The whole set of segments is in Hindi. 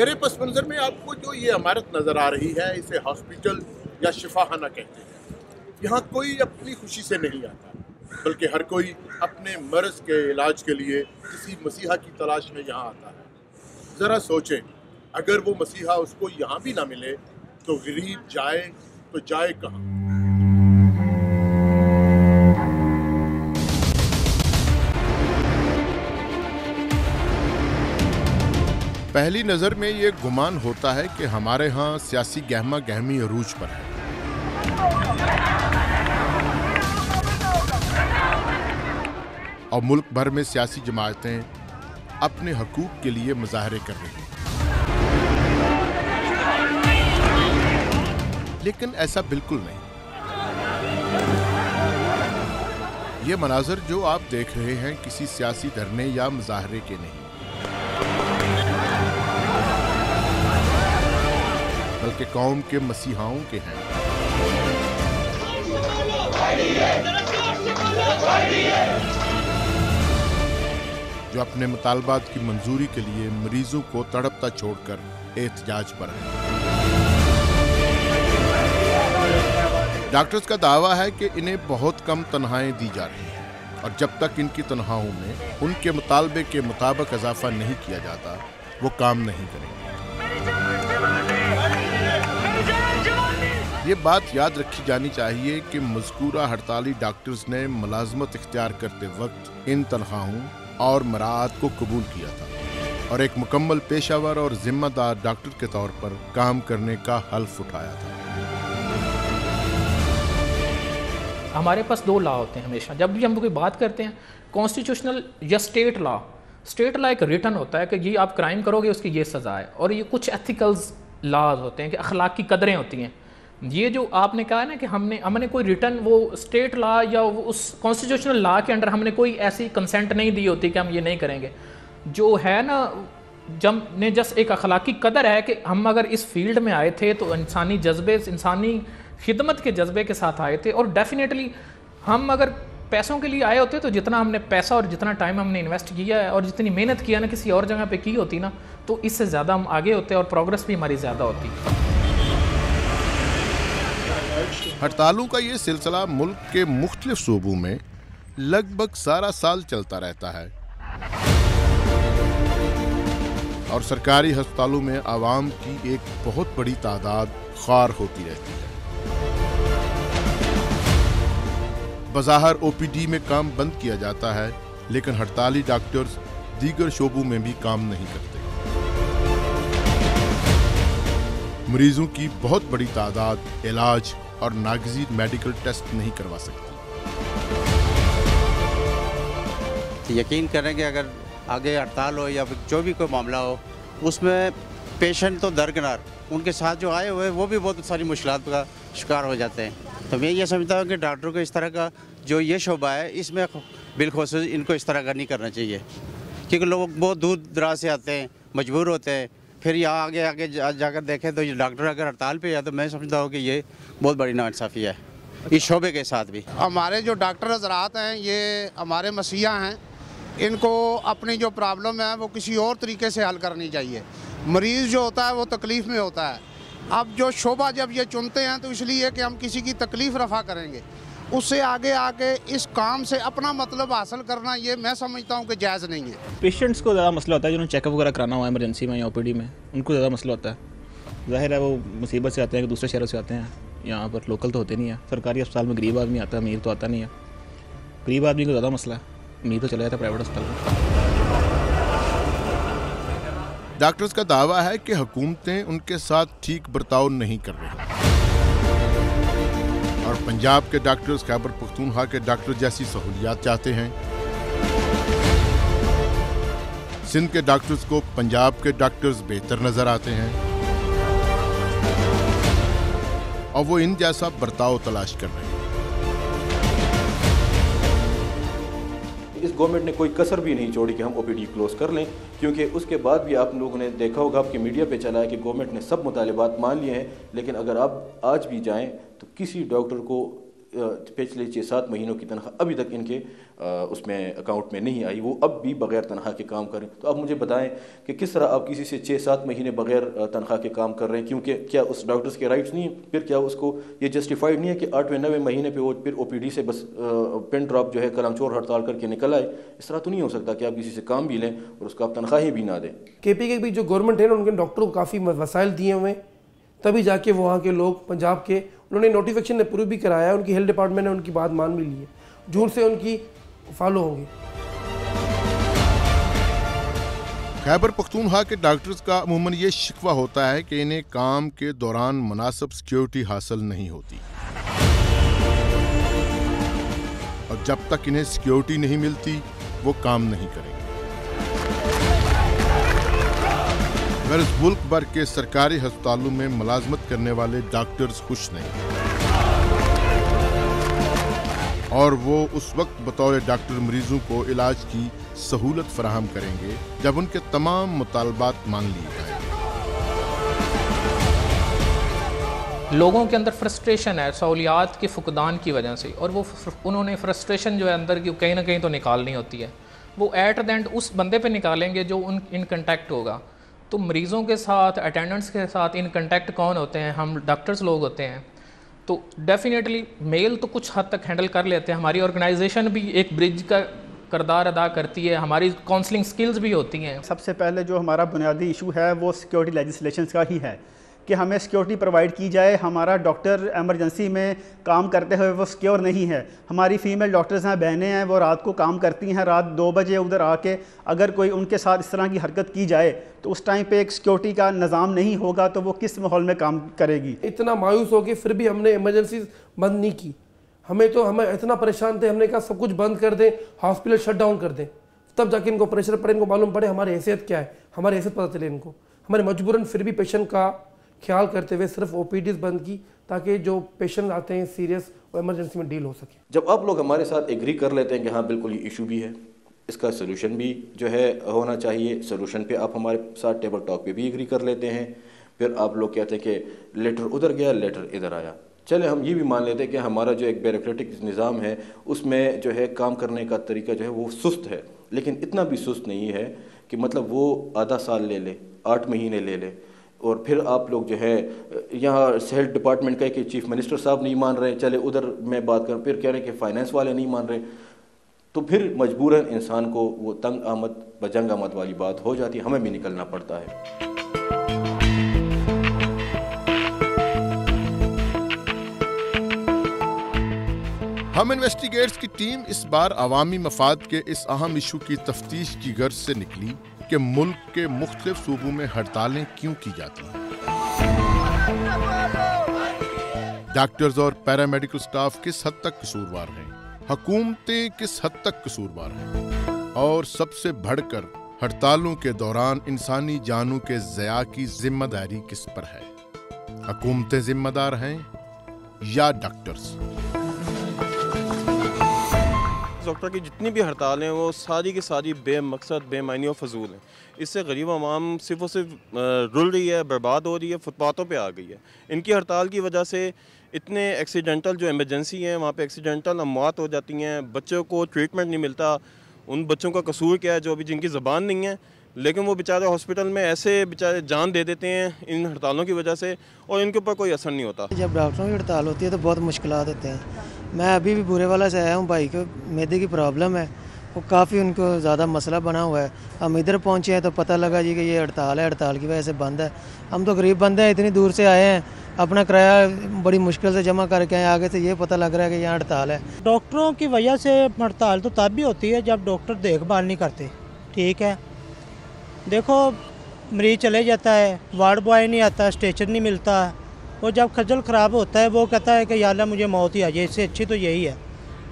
मेरे पस मंज़र में आपको जो ये इमारत नज़र आ रही है, इसे हॉस्पिटल या शिफाखाना कहते हैं। यहाँ कोई अपनी खुशी से नहीं आता, बल्कि हर कोई अपने मर्ज़ के इलाज के लिए किसी मसीहा की तलाश में यहाँ आता है। ज़रा सोचें, अगर वो मसीहा उसको यहाँ भी ना मिले तो गरीब जाए तो जाए कहाँ? पहली नज़र में ये गुमान होता है कि हमारे यहाँ सियासी गहमा गहमी अरूज पर है। और मुल्क भर में सियासी जमातें अपने हकूक़ के लिए मुजाहरे कर रही हैं। लेकिन ऐसा बिल्कुल नहीं। ये मनाज़र जो आप देख रहे हैं किसी सियासी धरने या मुजाहरे के नहीं, बल्कि कौम के मसीहाओं के हैं, जो अपने मुतालबात की मंजूरी के लिए मरीजों को तड़पता छोड़कर एहतजाज पर हैं। डॉक्टर्स का दावा है कि इन्हें बहुत कम तनख्वाहें दी जा रही हैं और जब तक इनकी तनख्वाहों में उनके मुतालबे के मुताबिक इजाफा नहीं किया जाता वो काम नहीं करेंगे। ये बात याद रखी जानी चाहिए कि मज़कूरा हड़ताली डॉक्टर्स ने मुलाजमत इख्तियार करते वक्त इन तनख्वाहों और मराआत को कबूल किया था और एक मुकम्मल पेशावर और जिम्मेदार डॉक्टर के तौर पर काम करने का हल्फ उठाया था। हमारे पास दो लॉ होते हैं हमेशा, जब भी हम कोई बात करते हैं, कॉन्स्टिट्यूशनल या स्टेट लॉ। स्टेट लॉ एक रिटन होता है कि ये आप क्राइम करोगे उसकी ये सज़ा है, और ये कुछ एथिकल्स लॉज होते हैं कि अखलाक की कदरें होती हैं। ये जो आपने कहा ना कि हमने कोई रिटर्न वो स्टेट लॉ या उस कॉन्स्टिट्यूशनल लॉ के अंडर हमने कोई ऐसी कंसेंट नहीं दी होती कि हम ये नहीं करेंगे। जो है ना, जब ने जस्ट एक अखलाकी कदर है कि हम अगर इस फील्ड में आए थे तो इंसानी जज्बे, इंसानी खिदमत के जज्बे के साथ आए थे, और डेफिनेटली हम अगर पैसों के लिए आए होते तो जितना हमने पैसा और जितना टाइम हमने इन्वेस्ट किया है और जितनी मेहनत किया ना किसी और जगह पे की होती ना, तो इससे ज़्यादा हम आगे होते और प्रोग्रेस भी हमारी ज़्यादा होती। हड़तालों का ये सिलसिला मुल्क के मुख्तलिफ सूबों में लगभग सारा साल चलता रहता है और सरकारी अस्पतालों में आवाम की एक बहुत बड़ी तादाद ख्वार होती रहती है। बज़ाहिर ओपीडी में काम बंद किया जाता है, लेकिन हड़ताली डॉक्टर्स दीगर शोबों में भी काम नहीं करते। मरीजों की बहुत बड़ी तादाद इलाज और नागज़ीर मेडिकल टेस्ट नहीं करवा सकती। यकीन करें कि अगर आगे हड़ताल हो या जो भी कोई मामला हो, उसमें पेशेंट तो दरकिनार, उनके साथ जो आए हुए वो भी बहुत सारी मुश्किलात का शिकार हो जाते हैं। तो मैं ये समझता हूँ कि डॉक्टरों को इस तरह का जो ये शोबा है इसमें बिलखुसूस इनको इस तरह का नहीं करना चाहिए, क्योंकि लोग बहुत दूर दराज से आते हैं, मजबूर होते हैं, फिर यहाँ आगे जाकर देखें तो ये डॉक्टर अगर हड़ताल पे है तो मैं समझता हूँ कि ये बहुत बड़ी नाइंसाफ़ी है इस शोबे के साथ भी। हमारे जो डॉक्टर हज़रात हैं ये हमारे मसीहा हैं, इनको अपनी जो प्रॉब्लम है वो किसी और तरीके से हल करनी चाहिए। मरीज़ जो होता है वो तकलीफ़ में होता है। अब जो शोबा जब ये चुनते हैं तो इसलिए कि हम किसी की तकलीफ़ रफ़ा करेंगे, उससे आगे आके इस काम से अपना मतलब हासिल करना ये मैं समझता हूँ कि जायज़ नहीं है। पेशेंट्स को ज़्यादा मसला होता है, जिन्होंने चेकअप वगैरह कराना हुआ इमरजेंसी में या ओपीडी में, उनको ज़्यादा मसला होता है। ज़ाहिर है वो मुसीबत से आते हैं कि दूसरे शहरों से आते हैं, यहाँ पर लोकल तो होते नहीं है। सरकारी अस्पताल में गरीब आदमी आता है, अमीर तो आता नहीं है। गरीब आदमी को ज़्यादा मसला है, अमीर तो चला जाता है प्राइवेट अस्पताल में। डॉक्टर्स का दावा है कि हुकूमतें उनके साथ ठीक बर्ताव नहीं कर रही और पंजाब के डॉक्टर्स खैबर पख्तूनख्वा के डॉक्टर जैसी सहूलियात चाहते हैं। सिंध के डॉक्टर्स को पंजाब के डॉक्टर्स बेहतर नजर आते हैं और वो इन जैसा बर्ताव तलाश कर रहे हैं। इस गवर्नमेंट ने कोई कसर भी नहीं छोड़ी कि हम ओपीडी क्लोज कर लें, क्योंकि उसके बाद भी आप लोगों ने देखा होगा, आपके मीडिया पे चला है कि गवर्नमेंट ने सब मुतालिबात मान लिए हैं, लेकिन अगर आप आज भी जाएं तो किसी डॉक्टर को पिछले 6-7 महीनों की तनख्वाह अभी तक इनके उसमें अकाउंट में नहीं आई, वो अब भी बग़ैर तनख्वाह के काम करें। तो आप मुझे बताएं कि किस तरह आप किसी से 6-7 महीने बग़ैर तनख्वाह के काम कर रहे हैं, क्योंकि क्या उस डॉक्टर्स के राइट्स नहीं है? फिर क्या उसको ये जस्टिफाइड नहीं है कि 8वें-9वें महीने पे वो फिर OPD से बस पिन ड्रॉप जो है कलमचोर हड़ताल करके निकल आए? इस तरह तो नहीं हो सकता कि आप किसी से काम भी लें और उसको आप तनख्वाहें भी ना दें। KP के भी जो गवर्नमेंट है ना, उनके डॉक्टरों को काफ़ी वसाइल दिए हुए, तभी जाके वहाँ के लोग पंजाब के उन्होंने नोटिफिकेशन अप्रूव भी कराया, उनकी हेल्थ डिपार्टमेंट ने उनकी बात मान भी ली है, जून से उनकी फॉलो होंगी। खैबर पख्तूनख्वा के डॉक्टर्स का अमूमन ये शिकवा होता है कि इन्हें काम के दौरान मुनासिब सिक्योरिटी हासिल नहीं होती और जब तक इन्हें सिक्योरिटी नहीं मिलती वो काम नहीं करेंगे। गर्ज मुल्क भर के सरकारी अस्पतालों में मुलाजमत करने वाले डॉक्टर्स खुश नहीं और वो उस वक्त बतौर डॉक्टर मरीजों को इलाज की सहूलत फराहम करेंगे जब उनके तमाम मुतालबात मान लिए जाएंगे। लोगों के अंदर फ्रस्ट्रेशन है सहूलियात के फुकदान की वजह से, और वो उन्होंने फ्रस्ट्रेशन जो है अंदर की कहीं ना कहीं तो निकालनी होती है। वो एट द एंड उस बंदे पे निकालेंगे जो इन कंटेक्ट होगा। तो मरीज़ों के साथ, अटेंडेंट्स के साथ इन कंटेक्ट कौन होते हैं? हम डॉक्टर्स लोग होते हैं। तो डेफिनेटली मेल तो कुछ हद तक हैंडल कर लेते हैं, हमारी ऑर्गेनाइजेशन भी एक ब्रिज का किरदार अदा करती है, हमारी काउंसलिंग स्किल्स भी होती हैं। सबसे पहले जो हमारा बुनियादी इशू है वो सिक्योरिटी लेजिस्लेशंस का ही है कि हमें सिक्योरिटी प्रोवाइड की जाए। हमारा डॉक्टर एमरजेंसी में काम करते हुए वो सिक्योर नहीं है। हमारी फ़ीमेल डॉक्टर्स हैं, बहनें हैं, वो रात को काम करती हैं, रात 2 बजे उधर आके अगर कोई उनके साथ इस तरह की हरकत की जाए तो उस टाइम पे एक सिक्योरिटी का निज़ाम नहीं होगा तो वो किस माहौल में काम करेगी। इतना मायूस हो के फिर भी हमने इमरजेंसी बंद नहीं की। हमें इतना परेशान थे, हमने कहा सब कुछ बंद कर दें, हॉस्पिटल शट डाउन कर दें, तब जाके इनको प्रेशर पड़े, इनको मालूम पड़े हमारी हैसियत क्या है, हमारी हैसियत पता चले इनको। हमारे मजबूरन फिर भी पेशेंट का ख्याल करते हुए सिर्फ OPDs बंद की ताकि जो पेशेंट आते हैं सीरियस वो इमरजेंसी में डील हो सके। जब आप लोग हमारे साथ एग्री कर लेते हैं कि हाँ बिल्कुल ये इशू भी है, इसका सोल्यूशन भी जो है होना चाहिए, सोल्यूशन पे आप हमारे साथ टेबल टॉक पे भी एग्री कर लेते हैं, फिर आप लोग कहते हैं कि लेटर उधर गया, लेटर इधर आया, चले हम ये भी मान लेते हैं कि हमारा जो एक ब्यूरोक्रेटिक निज़ाम है उसमें जो है काम करने का तरीका जो है वो सुस्त है, लेकिन इतना भी सुस्त नहीं है कि मतलब वो आधा साल ले ले, 8 महीने ले ले, और फिर आप लोग जो है यहाँ हेल्थ डिपार्टमेंट कहे कि चीफ मिनिस्टर साहब नहीं मान रहे, चले उधर मैं बात करूँ, फिर कह रहे हैं कि फाइनेंस वाले नहीं मान रहे, तो फिर मजबूरन इंसान को वो तंग आमद बजंग आमद वाली बात हो जाती है, हमें भी निकलना पड़ता है। हम इन्वेस्टिगेट्स की टीम इस बार अवामी मफाद के इस अहम इशू की तफ्तीश की गर्ज से निकली कि मुल्क के मुख्तलिफ सूबों में हड़तालें क्यों की जाती हैं, डॉक्टर्स और पैरामेडिकल स्टाफ किस हद तक कसूरवार हैं, हुकूमतें किस हद तक कसूरवार हैं, और सबसे बढ़कर हड़तालों के दौरान इंसानी जानों के ज़या की जिम्मेदारी किस पर है? हुकूमतें जिम्मेदार हैं या डॉक्टर्स? डॉक्टर की जितनी भी हड़ताल हैं वो सारी की सारी बेमकसद, बेमानी और फजूल हैं। इससे गरीब आवाम सिर्फ और सिर्फ रुल रही है, बर्बाद हो रही है, फुटपाथों पे आ गई है। इनकी हड़ताल की वजह से इतने एक्सीडेंटल जो इमरजेंसी हैं वहाँ पे एक्सीडेंटल अमवात हो जाती हैं, बच्चों को ट्रीटमेंट नहीं मिलता। उन बच्चों का कसूर क्या है जो अभी जिनकी ज़बान नहीं है, लेकिन वो बेचारे हॉस्पिटल में ऐसे बेचारे जान दे देते हैं इन हड़तालों की वजह से, और इनके ऊपर कोई असर नहीं होता। जब डॉक्टरों की हड़ताल होती है तो बहुत मुश्किलात होते हैं। मैं अभी भी बुरे वाला से आया हूँ, भाई को मैदे की प्रॉब्लम है, वो काफ़ी उनको ज़्यादा मसला बना हुआ है। हम इधर पहुँचे हैं तो पता लगा जी कि ये हड़ताल है, हड़ताल की वजह से बंद है। हम तो गरीब बंदे हैं, इतनी दूर से आए हैं, अपना किराया बड़ी मुश्किल से जमा करके आए, आगे से ये पता लग रहा है कि यहाँ हड़ताल है। डॉक्टरों की वजह से हड़ताल तो तब भी होती है जब डॉक्टर देखभाल नहीं करते। ठीक है, देखो मरीज चले जाता है, वार्ड बॉय नहीं आता, स्टेचर नहीं मिलता, और जब खज्जल ख़राब होता है वो कहता है कि या अल्लाह मुझे मौत ही आ जाए, इससे अच्छी तो यही है।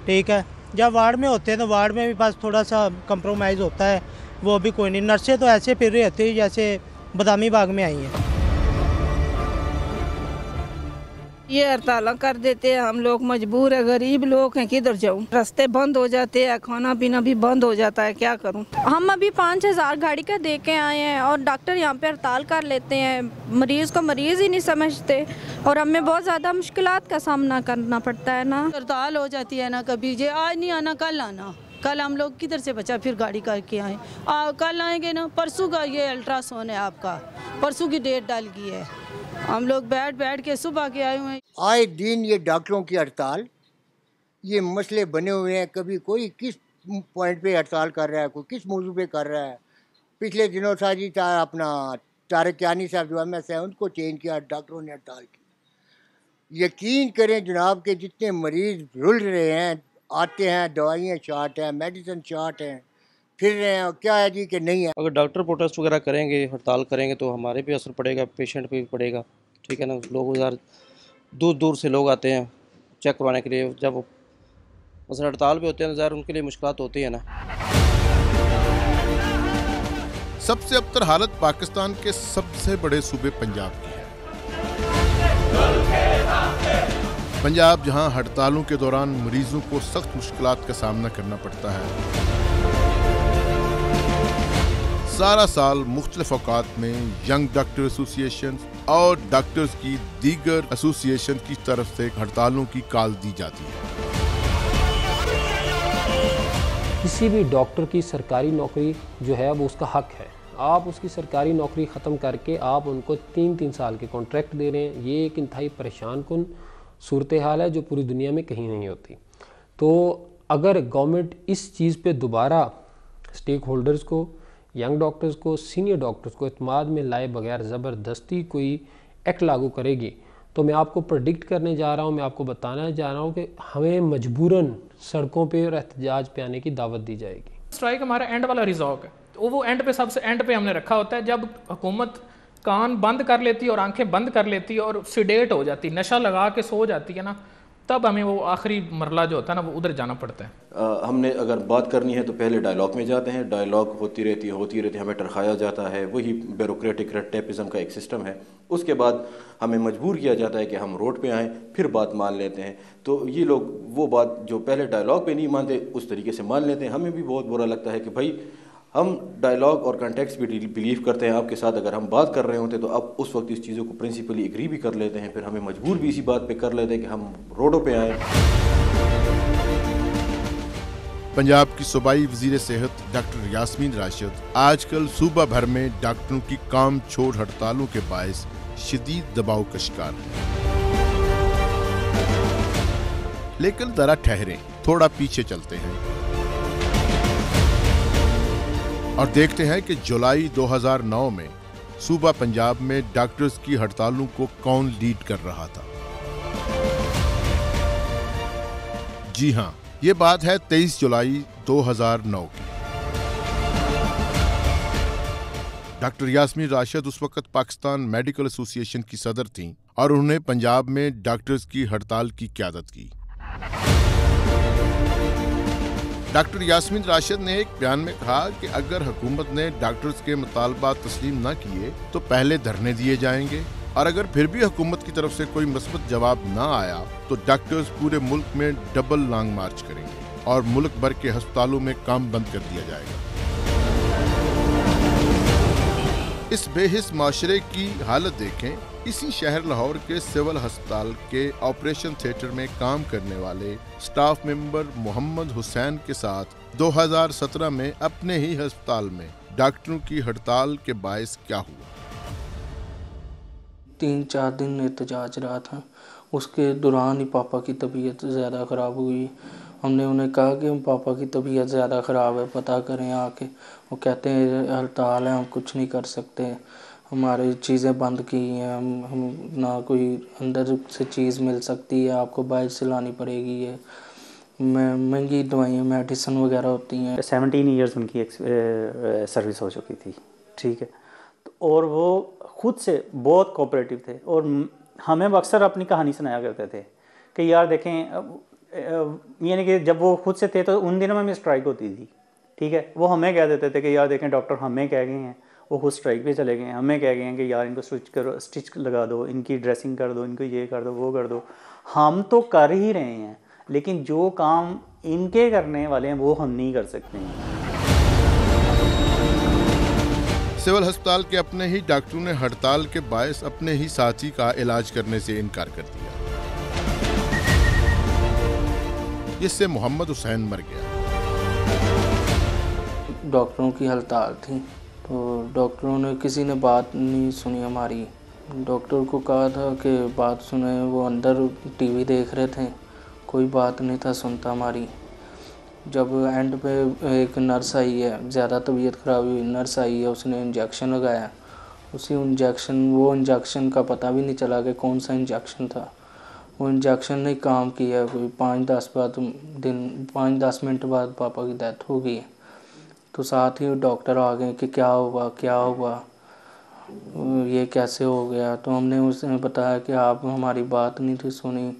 ठीक है, जब वार्ड में होते हैं तो वार्ड में भी बस थोड़ा सा कंप्रोमाइज़ होता है, वो भी कोई नहीं। नर्सें तो ऐसे फिर रही होती है जैसे बदामी बाग में आई हैं। ये हड़ताल कर देते हैं, हम लोग मजबूर है, गरीब लोग हैं, किधर जाऊँ। रास्ते बंद हो जाते हैं, खाना पीना भी बंद हो जाता है, क्या करूँ। हम अभी 5,000 गाड़ी का दे के आए हैं और डॉक्टर यहाँ पे हड़ताल कर लेते हैं, मरीज़ को मरीज़ ही नहीं समझते और हमें बहुत ज़्यादा मुश्किलात का सामना करना पड़ता है ना। हड़ताल हो जाती है ना, कभी ये आज नहीं आना कल आना, कल हम लोग किधर से बचा फिर गाड़ी करके आए, कल आएंगे ना, परसों का ये अल्ट्रासाउंड है आपका, परसों की डेट डाल गई है, हम लोग बैठ के सुबह के आए हुए हैं। आए दिन ये डॉक्टरों की हड़ताल, ये मसले बने हुए हैं, कभी कोई किस पॉइंट पे हड़ताल कर रहा है, कोई किस मौजू पे कर रहा है। पिछले दिनों अपना तारिक कियानी साहब जो MS है उनको चेंज किया, डॉक्टरों ने हड़ताल की। यकीन करें जनाब के जितने मरीज़ रुल रहे हैं, आते हैं, दवाइयाँ शार्ट हैं, मेडिसिन शार्ट हैं, फिर रहे हैं, क्या है जी कि नहीं है। अगर डॉक्टर प्रोटेस्ट वगैरह करेंगे, हड़ताल करेंगे तो हमारे भी असर पड़ेगा, पेशेंट पे भी पड़ेगा, ठीक है ना। लोग यार दूर दूर से लोग आते हैं चेक करवाने के लिए, जब मतलब हड़ताल भी होते हैं तो यार उनके लिए मुश्किलात होती है ना। सबसे अबतर हालत पाकिस्तान के सबसे बड़े सूबे पंजाब की है। पंजाब जहां हड़तालों के दौरान मरीजों को सख्त मुश्किलात का सामना करना पड़ता है। सारा साल मुख्तलिफ औकात में यंग डॉक्टर एसोसिएशन और डॉक्टर्स की दीगर एसोसिएशन की तरफ से हड़तालों की कॉल दी जाती है। किसी भी डॉक्टर की सरकारी नौकरी जो है वो उसका हक है। आप उसकी सरकारी नौकरी ख़त्म करके आप उनको 3-3 साल के कॉन्ट्रैक्ट दे रहे हैं। ये एक इंतहाई परेशान कुन सूरत हाल है जो पूरी दुनिया में कहीं नहीं होती। तो अगर गवर्नमेंट इस चीज़ पे दोबारा स्टेक होल्डर्स को, यंग डॉक्टर्स को, सीनियर डॉक्टर्स को इत्मीनान में लाए बगैर ज़बरदस्ती कोई एक्ट लागू करेगी तो मैं आपको प्रेडिक्ट करने जा रहा हूँ, मैं आपको बताना जा रहा हूँ कि हमें मजबूरन सड़कों पे और एहतजाज पे आने की दावत दी जाएगी। स्ट्राइक हमारा एंड वाला रिजॉर्व है, तो वो एंड पे, सबसे एंड पे हमने रखा होता है जब हुकूमत कान बंद कर लेती है और आंखें बंद कर लेती है और सिडेट हो जाती है, नशा लगा के सो जाती है ना, तब हमें वो आखिरी मरला जो होता है ना वो उधर जाना पड़ता है। हमने अगर बात करनी है तो पहले डायलॉग में जाते हैं, डायलॉग होती रहती है, हमें टरखाया जाता है, वही ब्यूरोक्रेटिक रेड टेपिज्म का एक सिस्टम है। उसके बाद हमें मजबूर किया जाता है कि हम रोड पे आएँ, फिर बात मान लेते हैं। तो ये लोग वो बात जो पहले डायलॉग पे नहीं मानते उस तरीके से मान लेते हैं। हमें भी बहुत बुरा लगता है कि भाई हम डायलॉग और कंटेक्स्ट भी बिलीव करते हैं आपके साथ, अगर हम बात कर रहे होते तो अब उस वक्त इस चीज़ों को प्रिंसिपली एग्री भी कर लेते हैं, फिर हमें मजबूर भी इसी बात पे कर लेते हैं कि हम रोडों पे आए। पंजाब की सूबाई वजीर सेहत डॉक्टर यास्मीन राशिद आजकल सूबा भर में डॉक्टरों की काम छोड़ हड़तालों के बायस शदीद दबाव का शिकार है। लेकिन जरा ठहरें, थोड़ा पीछे चलते हैं और देखते हैं कि जुलाई 2009 में सूबा पंजाब में डॉक्टर्स की हड़तालों को कौन लीड कर रहा था। जी हां, ये बात है 23 जुलाई 2009 की। डॉक्टर यास्मीन राशिद उस वक्त पाकिस्तान मेडिकल एसोसिएशन की सदर थीं और उन्होंने पंजाब में डॉक्टर्स की हड़ताल की क़यादत की। डॉक्टर यास्मीन राशिद ने एक बयान में कहा कि अगर हुकूमत ने डॉक्टर्स के मुतालबात तस्लीम न किए तो पहले धरने दिए जाएंगे और अगर फिर भी हुकूमत की तरफ से कोई मस्बत जवाब न आया तो डॉक्टर्स पूरे मुल्क में डबल लॉन्ग मार्च करेंगे और मुल्क भर के अस्पतालों में काम बंद कर दिया जाएगा। इस बेहिस माशरे की हालत देखें। इसी शहर लाहौर के सिविल अस्पताल के ऑपरेशन थिएटर में काम करने वाले स्टाफ मेंबर मोहम्मद हुसैन के साथ 2017 में अपने ही अस्पताल में डॉक्टरों की हड़ताल के बायस क्या हुआ। 3-4 दिन एहतजाज रहा था, उसके दौरान ही पापा की तबीयत ज़्यादा ख़राब हुई। हमने उन्हें कहा कि हम पापा की तबीयत ज़्यादा ख़राब है, पता करें आके। वो कहते हैं हड़ताल है, हम कुछ नहीं कर सकते, हमारी चीज़ें बंद की हैं, हम ना कोई अंदर से चीज़ मिल सकती है, आपको बाहर से लानी पड़ेगी। ये महंगी दवाइयाँ मेडिसिन वगैरह होती हैं। 17 ईयर्स उनकी सर्विस हो चुकी थी, ठीक है। और वो ख़ुद से बहुत कोऑपरेटिव थे और हमें अक्सर अपनी कहानी सुनाया करते थे कि यार देखें, यानी कि जब वो खुद से थे तो उन दिनों में स्ट्राइक होती थी, ठीक है। वो हमें कह देते थे कि यार देखें डॉक्टर हमें कह गए हैं वो खुद स्ट्राइक पे चले गए हैं। हमें कह गए हैं कि यार इनको स्टिच लगा दो, इनकी ड्रेसिंग कर दो, इनको ये कर दो, वो कर दो। हम तो कर ही रहे हैं, लेकिन जो काम इनके करने वाले हैं वो हम नहीं कर सकते हैं। सिविल अस्पताल के अपने ही डॉक्टरों ने हड़ताल के बायस अपने ही साथी का इलाज करने से इनकार कर दिया, जिससे मोहम्मद हुसैन मर गया। डॉक्टरों की हड़ताल थी तो डॉक्टरों ने, किसी ने बात नहीं सुनी हमारी। डॉक्टर को कहा था कि बात सुने, वो अंदर टीवी देख रहे थे, कोई बात नहीं था सुनता हमारी। जब एंड पे एक नर्स आई है, ज़्यादा तबीयत ख़राब हुई, नर्स आई है, उसने इंजेक्शन लगाया। वो इंजेक्शन का पता भी नहीं चला कि कौन सा इंजेक्शन था। वो इंजेक्शन ने काम किया। कोई 5-10 मिनट बाद पापा की डेथ हो गई। तो साथ ही डॉक्टर आ गए कि क्या हुआ, ये कैसे हो गया। तो हमने उसने बताया कि आप हमारी बात नहीं थी सुनी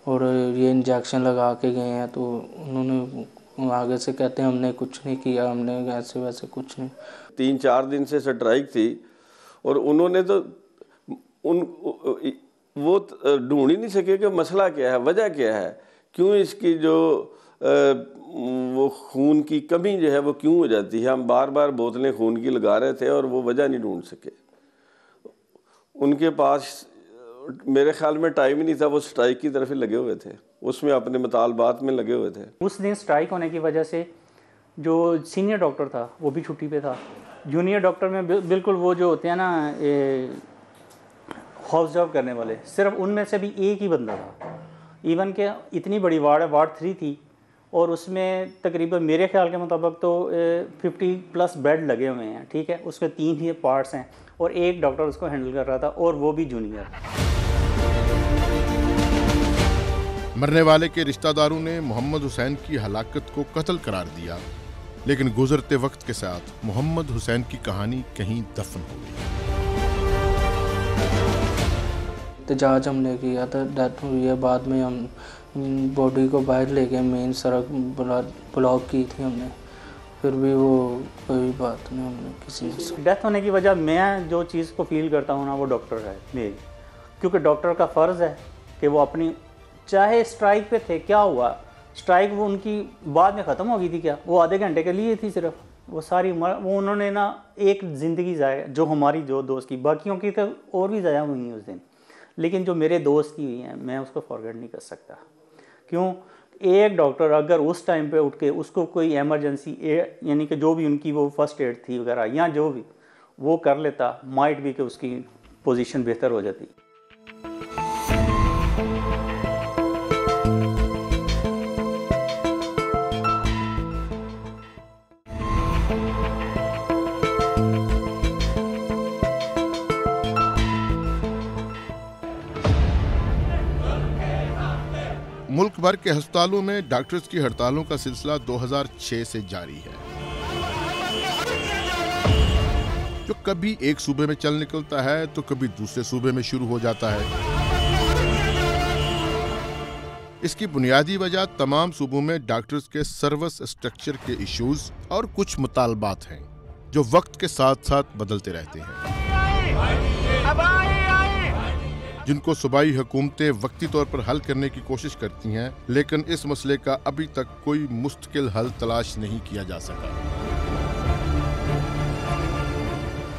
और ये इंजेक्शन लगा के गए हैं। तो उन्होंने आगे से कहते हैं हमने कुछ नहीं किया, हमने ऐसे वैसे कुछ नहीं। 3-4 दिन से स्ट्राइक थी और उन्होंने तो वो ढूंढ ही नहीं सके कि मसला क्या है, वजह क्या है, क्यों इसकी जो वो खून की कमी जो है वो क्यों हो जाती है। हम बार बार बोतलें खून की लगा रहे थे और वो वजह नहीं ढूंढ सके। उनके पास मेरे ख्याल में टाइम ही नहीं था, वो स्ट्राइक की तरफ ही लगे हुए थे, उसमें अपने मुतालबात में लगे हुए थे। उस दिन स्ट्राइक होने की वजह से जो सीनियर डॉक्टर था वो भी छुट्टी पे था। जूनियर डॉक्टर में बिल्कुल वो जो होते हैं ना हाउस जॉब करने वाले, सिर्फ उनमें से भी एक ही बंदा था। इवन के इतनी बड़ी वार्ड 3 थी और उसमें तकरीबन मेरे ख्याल के मुताबिक तो 50+ बेड लगे हुए हैं, ठीक है। उसमें 3 ही पार्ट्स हैं और एक डॉक्टर उसको हैंडल कर रहा था और वो भी जूनियर। मरने वाले के रिश्तेदारों ने मोहम्मद हुसैन की हलाकत को कत्ल करार दिया, लेकिन गुजरते वक्त के साथ मोहम्मद हुसैन की कहानी कहीं दफन हो गई। एहतजाज हमने किया था, डेथ हुई है, बाद में हम बॉडी को बाहर लेके मेन सड़क ब्लॉक की थी हमने, फिर भी वो कोई बात नहीं, हमने किसी डेथ होने की वजह मैं जो चीज़ को फील करता हूँ ना वो डॉक्टर है मेरी, क्योंकि डॉक्टर का फ़र्ज़ है कि वो अपनी, चाहे स्ट्राइक पे थे, क्या हुआ स्ट्राइक वो उनकी बाद में ख़त्म हो गई थी क्या, वो आधे घंटे के लिए थी सिर्फ, वो सारी वो उन्होंने ना एक ज़िंदगी ज़ाया, जो हमारी जो दोस्त की, बाकियों की तो और भी ज़ाया हुई हैं उस दिन, लेकिन जो मेरे दोस्त की हुई हैं मैं उसको फॉरगेट नहीं कर सकता। क्यों, एक डॉक्टर अगर उस टाइम पे उठ के उसको कोई एमरजेंसी यानी कि जो भी उनकी वो फर्स्ट एड थी वगैरह या जो भी वो कर लेता, माइट भी कि उसकी पोजीशन बेहतर हो जाती। मुल्क भर के अस्पतालों में डॉक्टर्स की हड़तालों का सिलसिला 2006 से जारी है, जो कभी एक सूबे में चल निकलता है तो कभी दूसरे सूबे में शुरू हो जाता है। इसकी बुनियादी वजह तमाम सूबों में डॉक्टर्स के सर्विस स्ट्रक्चर के इश्यूज और कुछ मुतालबात हैं जो वक्त के साथ साथ बदलते रहते हैं, जिनको सूबाई हुकूमतें वक्ती तौर पर हल करने की कोशिश करती हैं, लेकिन इस मसले का अभी तक कोई मुस्तकिल हल तलाश नहीं किया जा सका।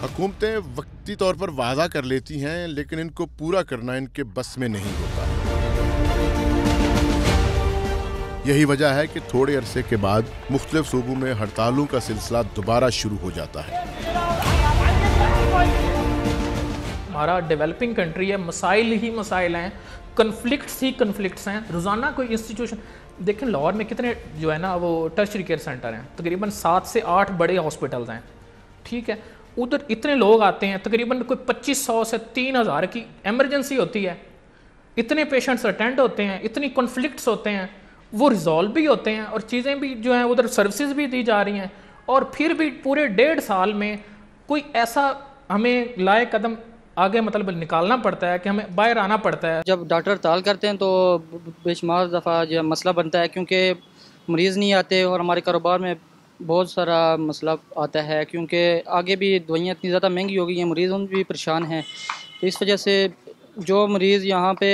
हुकूमतें वक्ती तौर पर वादा कर लेती हैं, लेकिन इनको पूरा करना इनके बस में नहीं होता। यही वजह है कि थोड़े अरसे के बाद मुख्तलिफ सूबों में हड़तालों का सिलसिला दोबारा शुरू हो जाता है। हमारा डेवलपिंग कंट्री है, मसाइल ही मसाइल हैं, कन्फ्लिक्ट्स ही कन्फ्लिक्ट्स हैं। रोज़ाना कोई इंस्टीट्यूशन देखें, लाहौर में कितने जो है ना वो टर्शरी केयर सेंटर हैं, तकरीबन 7 से 8 बड़े हॉस्पिटल्स हैं, ठीक है। उधर इतने लोग आते हैं, तकरीबन कोई 2500 से 3000 की एमरजेंसी होती है, इतने पेशेंट्स अटेंड होते हैं, इतनी कॉन्फ्लिक्ट्स होते हैं, वो रिजॉल्व भी होते हैं और चीज़ें भी जो हैं उधर सर्विसेज भी दी जा रही हैं, और फिर भी पूरे 1.5 साल में कोई ऐसा हमें लाए कदम आगे मतलब निकालना पड़ता है कि हमें बाहर आना पड़ता है। जब डॉक्टर हड़ताल करते हैं तो बेशुमार दफ़ा जो मसला बनता है, क्योंकि मरीज़ नहीं आते और हमारे कारोबार में बहुत सारा मसला आता है, क्योंकि आगे भी दवाइयाँ इतनी ज़्यादा महंगी हो गई हैं, मरीज़ भी परेशान हैं। तो इस वजह से जो मरीज़ यहाँ पे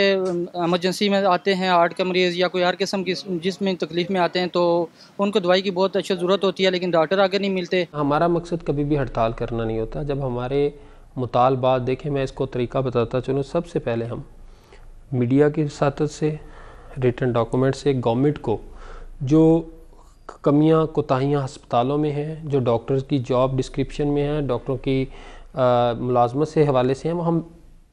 एमरजेंसी में आते हैं, हार्ट का मरीज़ या कोई हर किस्म की जिसमें तकलीफ़ में आते हैं, तो उनको दवाई की बहुत अच्छी ज़रूरत होती है, लेकिन डॉक्टर आगे नहीं मिलते। हमारा मकसद कभी भी हड़ताल करना नहीं होता। जब हमारे मुतालबात देखें, मैं इसको तरीका बताता चलूँ। सबसे पहले हम मीडिया की वसातत से, रिटन डॉक्यूमेंट से गवर्नमेंट को जो कमियां कोताहियां अस्पतालों में हैं, जो डॉक्टर्स की जॉब डिस्क्रिप्शन में हैं, डॉक्टरों की मुलाजमत से हवाले से हैं, वो हम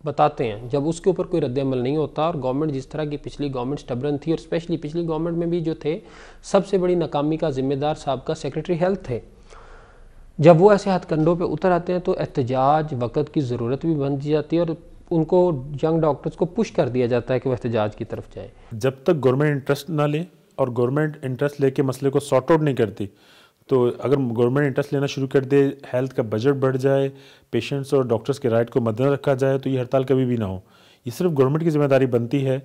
बताते हैं। जब उसके ऊपर कोई रद्द-ए-अमल नहीं होता, और गवर्नमेंट जिस तरह की पिछली गवर्नमेंट स्टबरन थी, और स्पेशली पिछली गवर्नमेंट में भी जो थे, सबसे बड़ी नाकामी का ज़िम्मेदार साबका सेक्रेटरी हेल्थ थे। जब वो ऐसे हथकंडों पे उतर आते हैं तो एहतजाज वक़्त की ज़रूरत भी बन जाती है, और उनको यंग डॉक्टर्स को पुश कर दिया जाता है कि वो एहतजाज की तरफ जाएँ। जब तक गवर्नमेंट इंटरेस्ट ना ले और गवर्नमेंट इंटरेस्ट लेके मसले को सॉर्ट आउट नहीं करती, तो अगर गवर्नमेंट इंटरेस्ट लेना शुरू कर दे, हेल्थ का बजट बढ़ जाए, पेशेंट्स और डॉक्टर्स के राइट को मद्देनजर रखा जाए, तो ये हड़ताल कभी भी ना हो। ये सिर्फ गवर्नमेंट की जिम्मेदारी बनती है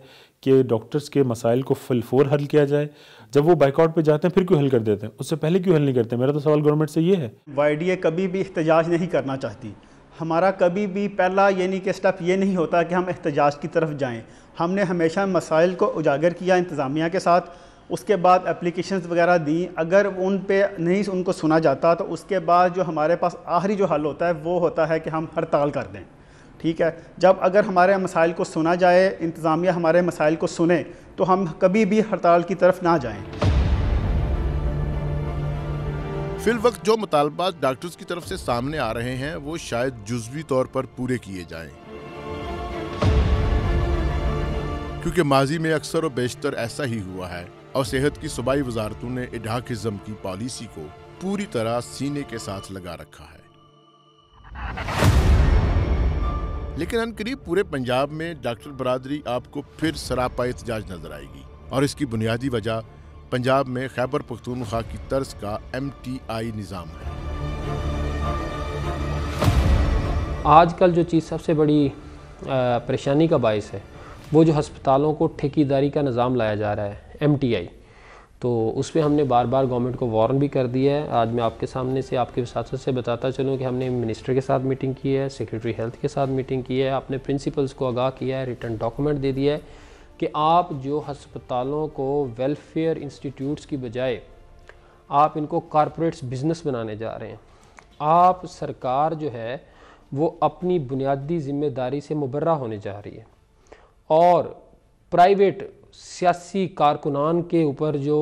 कि डॉक्टर्स के मसाइल को फिलफोर हल किया जाए। जब वो बाइकआउट पे जाते हैं फिर क्यों हल कर देते हैं, उससे पहले क्यों हल नहीं करते? मेरा तो सवाल गवर्नमेंट से ये है। YDA कभी भी एहतजाज नहीं करना चाहती। हमारा कभी भी पहला यानी कि स्टेप ये नहीं होता कि हम एहतजाज की तरफ जाएँ। हमने हमेशा मसाइल को उजागर किया इंतज़ामिया के साथ, उसके बाद एप्लीकेशंस वगैरह दी। अगर उन पे नहीं उनको सुना जाता तो उसके बाद जो हमारे पास आखिरी जो हल होता है वो होता है कि हम हड़ताल कर दें। ठीक है, जब अगर हमारे मसाइल को सुना जाए, इंतज़ामिया हमारे मसाइल को सुने, तो हम कभी भी हड़ताल की तरफ ना जाएं। फिलवक्त जो मुतालबात डॉक्टर्स की तरफ से सामने आ रहे हैं वो शायद जुज़वी तौर पर पूरे किए जाएं, क्योंकि माजी में अक्सर और बेशतर ऐसा ही हुआ है, और सेहत की सूबाई वजारतों ने इडाकिज़म की पॉलिसी को पूरी तरह सीने के साथ लगा रखा है। लेकिन अनकरीब पूरे पंजाब में डॉक्टर बरादरी आपको फिर सरापा एहतजाज नजर आएगी, और इसकी बुनियादी वजह पंजाब में खैबर पख्तूनख्वा की तर्ज का MTI निज़ाम है। आजकल जो चीज़ सबसे बड़ी परेशानी का बायस है, वो जो हस्पतालों को ठेकेदारी का निज़ाम लाया जा रहा है, MTI, तो उस पर हमने बार बार गवर्नमेंट को वार्न भी कर दिया है। आज मैं आपके सामने से, आपके वसातत से बताता चलूँ कि हमने मिनिस्टर के साथ मीटिंग की है, सेक्रेटरी हेल्थ के साथ मीटिंग की है, आपने प्रिंसिपल्स को आगाह किया है, रिटर्न डॉक्यूमेंट दे दिया है कि आप जो हस्पतालों को वेलफेयर इंस्टीट्यूट्स की बजाय आप इनको कॉरपोरेट्स बिजनेस बनाने जा रहे हैं। आप सरकार जो है वो अपनी बुनियादी जिम्मेदारी से मुबर्रा होने जा रही है, और प्राइवेट सियासी कारकुनान के ऊपर जो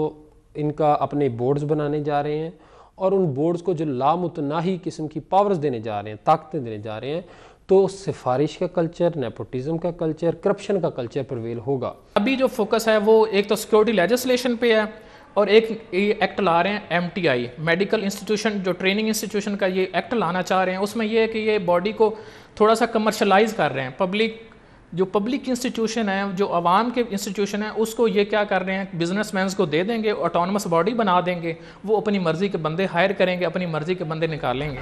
इनका अपने बोर्ड्स बनाने जा रहे हैं, और उन बोर्ड्स को जो लामुतनाही किस्म की पावर्स देने जा रहे हैं, ताकतें देने जा रहे हैं, तो सिफारिश का कल्चर, नेपोटिज्म का कल्चर, करप्शन का कल्चर प्रवेल होगा। अभी जो फोकस है वो एक तो सिक्योरिटी लेजिस्लेशन पे है, और एक एक्ट ला रहे हैं MTI, मेडिकल इंस्टीट्यूशन जो ट्रेनिंग इंस्टीट्यूशन का ये एक्ट लाना चाह रहे हैं। उसमें ये है कि ये बॉडी को थोड़ा सा कमर्शलाइज कर रहे हैं। पब्लिक इंस्टीट्यूशन है, जो आवाम के इंस्टीट्यूशन है, उसको ये क्या कर रहे हैं, बिजनेसमैन को दे देंगे, ऑटोनमस बॉडी बना देंगे, वो अपनी मर्जी के बंदे हायर करेंगे, अपनी मर्जी के बंदे निकालेंगे।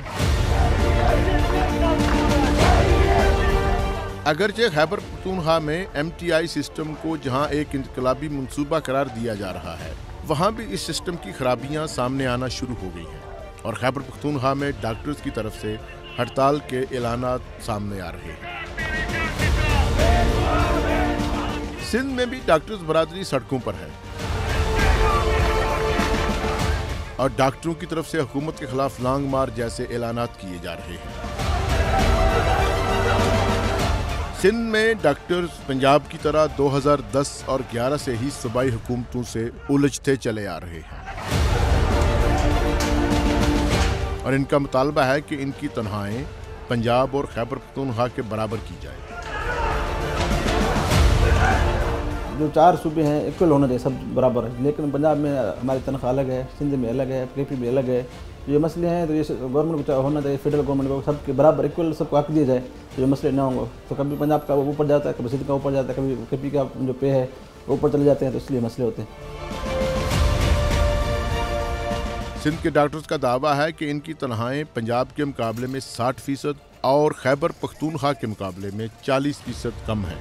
अगरचे खैबर पख्तूनख्वा में MTI सिस्टम को जहां एक इनकलाबी मंसूबा करार दिया जा रहा है, वहां भी इस सिस्टम की खराबियां सामने आना शुरू हो गई हैं, और खैबर पख्तूनख्वा में डॉक्टर्स की तरफ से हड़ताल के ऐलानात सामने आ रहे हैं। सिंध में भी डॉक्टर्स बरादरी सड़कों पर है, और डॉक्टरों की तरफ से हुकूमत के खिलाफ लांग मार जैसे ऐलानात किए जा रहे हैं। सिंध में डॉक्टर्स पंजाब की तरह 2010 और 11 से ही सूबाई हुकूमतों से उलझते चले आ रहे हैं, और इनका मुतालबा है कि इनकी तनख्वाहें पंजाब और खैबर पख्तूनख्वा के बराबर की जाए। जो 4 सूबे हैं इक्वल होना चाहिए, सब बराबर है, लेकिन पंजाब में हमारी तनख्वाह अलग है, सिंध में अलग है, PPP भी अलग है। ये मसले हैं तो ये गवर्नमेंट को होना चाहिए, फेडरल गवर्नमेंट को सबके बराबर इक्वल सबको हक दिया जाए, तो ये मसले ना होंगे। तो कभी पंजाब का ऊपर जाता है, कभी सिंध का ऊपर जाता है, कभी KP का जो पे है ऊपर चले जाते हैं, तो इसलिए मसले होते हैं। सिंध के डॉक्टर्स का दावा है कि इनकी तनख्वाहें पंजाब के मुकाबले में 60% और खैबर पख्तूनख्वा के मुकाबले में 40% कम है।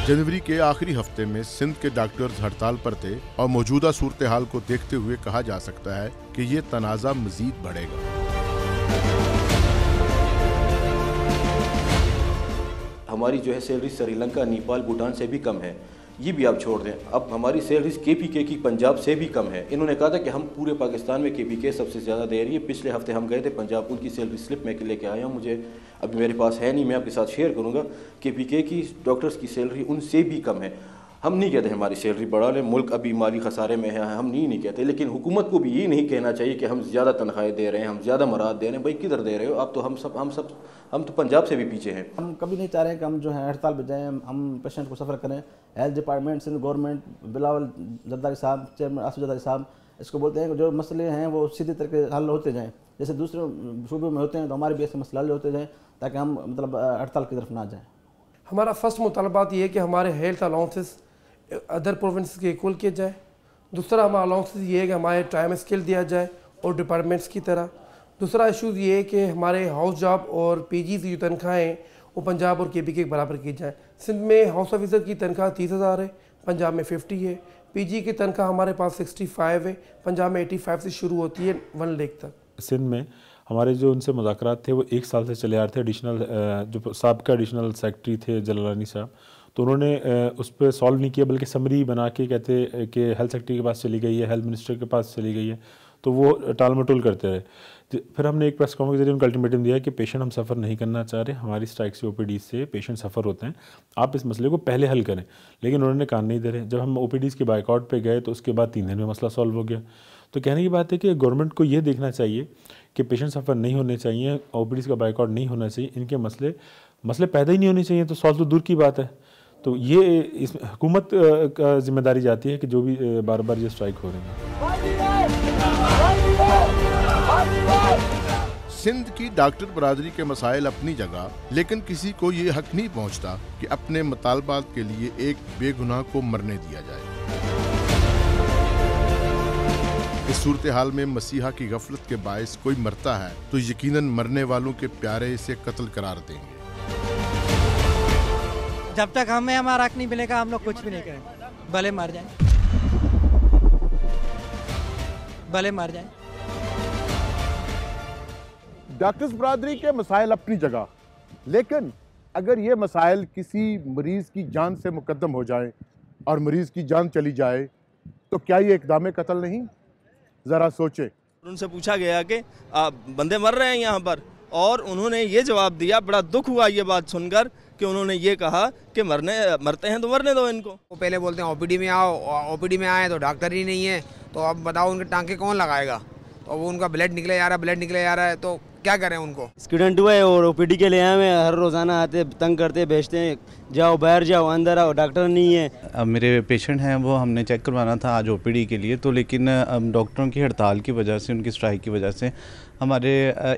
जनवरी के आखिरी हफ्ते में सिंध के डॉक्टर्स हड़ताल पर थे और मौजूदा सूरत हाल को देखते हुए कहा जा सकता है कि ये तनाज़ा मजीद बढ़ेगा। हमारी जो है सैलरी श्रीलंका, नेपाल, भूटान से भी कम है, ये भी आप छोड़ दें। अब हमारी सैलरीज KPK की पंजाब से भी कम है। इन्होंने कहा था कि हम पूरे पाकिस्तान में KPK सबसे ज़्यादा दे रही है। पिछले हफ्ते हम गए थे पंजाब, उनकी सैलरी स्लिप मैं लेके आया हूँ, मुझे अभी मेरे पास है नहीं, मैं आपके साथ शेयर करूँगा। KPK की डॉक्टर्स की सैलरी उनसे भी कम है। हम नहीं कहते हमारी सैलरी बढ़ा लें, मुल्क अभी माली खसारे में है, हम नहीं कहते, लेकिन हुकूमत को भी ये नहीं कहना चाहिए कि हम ज़्यादा तनख्वाहें दे रहे हैं, हम ज़्यादा मराद दे रहे हैं। भाई किधर दे रहे हो आप? तो हम तो पंजाब से भी पीछे हैं। हम कभी नहीं चाह रहे कि हम जो है हड़ताल पे जाएँ, हम पेशेंट को सफ़र करें। Health department, Sindh government, Bilawal Zardari साहब, चेयरमैन आसिफ जरदारी साहब इसको बोलते हैं कि जो मसले हैं वो सीधे तरीके हल होते जाएँ, जैसे दूसरे सूबे में होते हैं, तो हमारे भी ऐसे मसले हल होते जाएँ ताकि हम मतलब हड़ताल की तरफ ना जाएँ। हमारा फर्स्ट मुतालबात ये है कि हमारे हेल्थ अलाउंसेस अदर प्रोविंस के इक्वल किए जाए। दूसरा हमारा अलाउंसेस ये है कि हमारे टाइम स्केल दिया जाए और डिपार्टमेंट्स की तरह। दूसरा इशूज़ ये है कि हमारे हाउस जॉब और PG की जो तनख्वाहें वो पंजाब और KPK के बराबर की जाए। सिंध में हाउस ऑफिसर की तनख्वाह 30,000 है, पंजाब में 50 है। PG की तनख्वाह हमारे पास 65 है, पंजाब में 85 से शुरू होती है 1 लाख तक। सिंध में हमारे जो उनसे मुज़ाकरात थे वो 1 साल से चले आ रहे थे। एडिशनल जो साबिका एडिशनल सेक्रेटरी थे जलालानी साहब, तो उन्होंने उस पर सॉल्व नहीं किया, बल्कि समरी बना के कहते कि हेल्थ सेक्रेटरी के पास चली गई है, हेल्थ मिनिस्टर के पास चली गई है, तो वो टाल मटोल करते रहे। फिर हमने एक प्रेस कॉन्फ्रेंस के जरिए उनको अल्टीमेटम दिया कि पेशेंट हम सफ़र नहीं करना चाह रहे, हमारी स्ट्राइक से OPD से पेशेंट सफ़र होते हैं, आप इस मसले को पहले हल करें। लेकिन उन्होंने कान नहीं दे रहे। जब हम OPDs के बाइकआउट पे गए तो उसके बाद 3 दिन में मसला सॉल्व हो गया। तो कहने की बात है कि गवर्नमेंट को ये देखना चाहिए कि पेशेंट सफ़र नहीं होने चाहिए, OPDs का बाइकआउट नहीं होना चाहिए, इनके मसले पैदा ही नहीं होने चाहिए, तो सॉल्व तो दूर की बात है। तो ये इस हुकूमत का जिम्मेदारी जाती है कि जो भी बार बार ये स्ट्राइक हो रही है। सिंध की डॉक्टर बरादरी के मसाइल अपनी जगह, लेकिन किसी को ये हक नहीं पहुंचता कि अपने मुतालबात के लिए एक बेगुनाह को मरने दिया जाए। इस सूरत हाल में मसीहा की गफलत के बायस कोई मरता है तो यकीनन मरने वालों के प्यारे इसे कत्ल करार देंगे। जब तक हमें हमारा हक नहीं मिलेगा हम लोग कुछ भी नहीं करेंगे, भले मर जाएं, भले मर जाएं। डॉक्टर्स बरादरी के मसाइल अपनी जगह, लेकिन अगर ये मसाइल किसी मरीज की जान से मुकद्दम हो जाए और मरीज की जान चली जाए तो क्या ये इक़दाम कत्ल नहीं? ज़रा सोचे। उनसे पूछा गया कि बंदे मर रहे हैं यहाँ पर, और उन्होंने ये जवाब दिया, बड़ा दुख हुआ ये बात सुनकर कि उन्होंने ये कहा कि मरते हैं तो मरने दो इनको। वो पहले बोलते हैं OPD में आओ, OPD में आए तो डॉक्टर ही नहीं है, तो अब बताओ उनके टांके कौन लगाएगा? तो वो उनका ब्लड निकले जा रहा है, तो क्या करें उनको? स्टूडेंट हुए और OPD के लिए आए हैं, हर रोज़ाना आते तंग करते भेजते हैं, जाओ बाहर जाओ अंदर आओ, डॉक्टर नहीं है। अब मेरे पेशेंट हैं वो हमने चेक करवाना था आज OPD के लिए, तो लेकिन डॉक्टरों की हड़ताल की वजह से, उनकी स्ट्राइक की वजह से हमारे